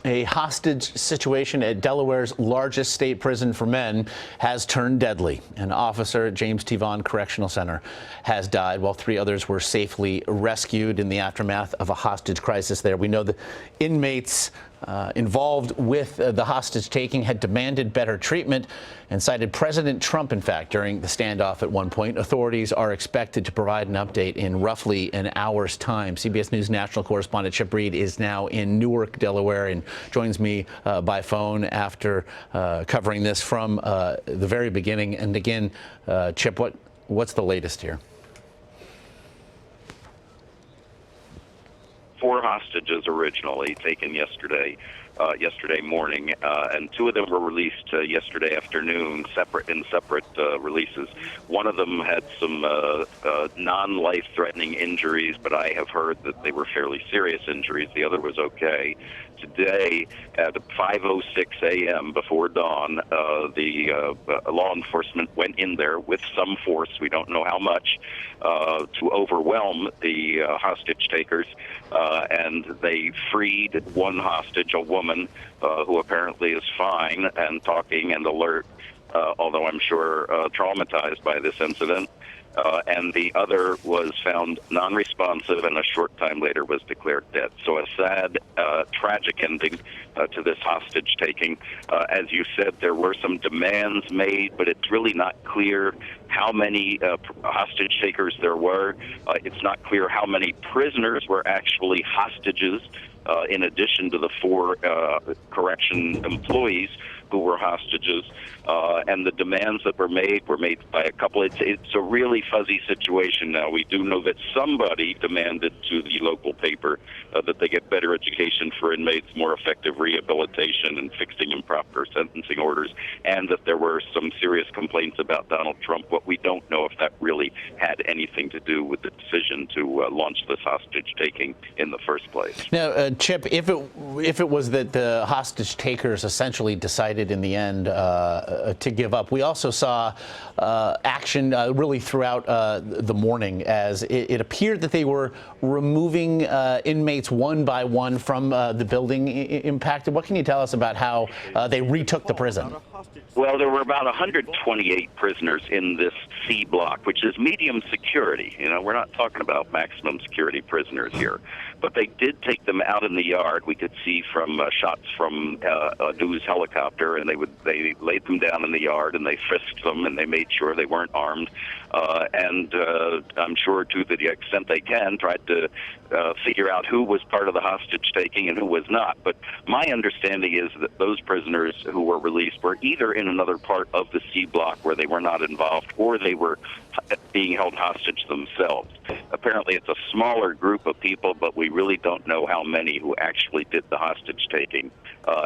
A hostage situation at Delaware's largest state prison for men has turned deadly. An officer at James T. Vaughn Correctional Center has died, while 3 others were safely rescued in the aftermath of a hostage crisis there. We know the inmates involved with the hostage taking had demanded better treatment and cited President Trump, in fact, during the standoff at one point. Authorities are expected to provide an update in roughly an hour's time. CBS News national correspondent Chip Reid is now in Newark, Delaware, and joins me by phone after covering this from the very beginning. And again, Chip, what's the latest here? 4 hostages originally taken yesterday morning, and 2 of them were released yesterday afternoon, separate releases. One of them had some non-life-threatening injuries, but I have heard that they were fairly serious injuries. The other was okay. Today, at 5:06 a.m., before dawn, the law enforcement went in there with some force, we don't know how much, to overwhelm the hostage takers, and they freed one hostage, a woman who apparently is fine and talking and alert, although I'm sure traumatized by this incident. And the other was found non-responsive, and a short time later was declared dead. So a sad, tragic ending to this hostage taking. As you said, there were some demands made, but it's really not clear how many hostage takers there were. It's not clear how many prisoners were actually hostages, in addition to the 4 correction employees who were hostages, and the demands that were made by a couple. It's a really fuzzy situation now. We do know that somebody demanded to the local paper that they get better education for inmates, more effective rehabilitation, and fixing improper sentencing orders, and that there were some serious complaints about Donald Trump. What we don't know if that really had anything to do with the decision to launch this hostage taking in the first place. Now, Chip, if it was that the hostage takers essentially decided in the end to give up, we also saw action really throughout the morning, as it appeared that they were removing inmates one by one from the building impacted. What can you tell us about how they retook the prison? Well, there were about 128 prisoners in this C block, which is medium security. You know, we're not talking about maximum security prisoners here. But they did take them out in the yard. We could see from shots from a news helicopter, and they laid them down in the yard, and they frisked them, and they made sure they weren't armed. And I'm sure, to the extent they can, tried to figure out who was part of the hostage taking and who was not. But my understanding is that those prisoners who were released were either in another part of the C block where they were not involved, or they were being held hostage themselves. Apparently it's a smaller group of people, but we really don't know how many who actually did the hostage taking,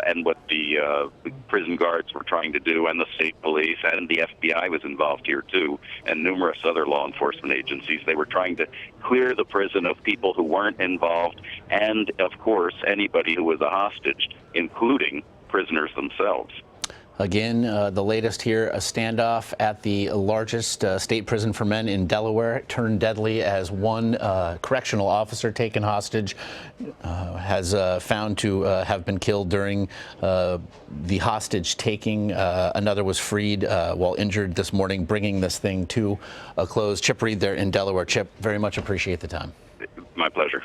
and what the prison guards were trying to do, and the state police, and the FBI was involved here too, and numerous other law enforcement agencies. They were trying to clear the prison of people who weren't involved, and of course anybody who was a hostage, including prisoners themselves. Again, the latest here, a standoff at the largest state prison for men in Delaware turned deadly as one correctional officer taken hostage has found to have been killed during the hostage taking. Another was freed while injured this morning, bringing this thing to a close. Chip Reid there in Delaware. Chip, very much appreciate the time. My pleasure.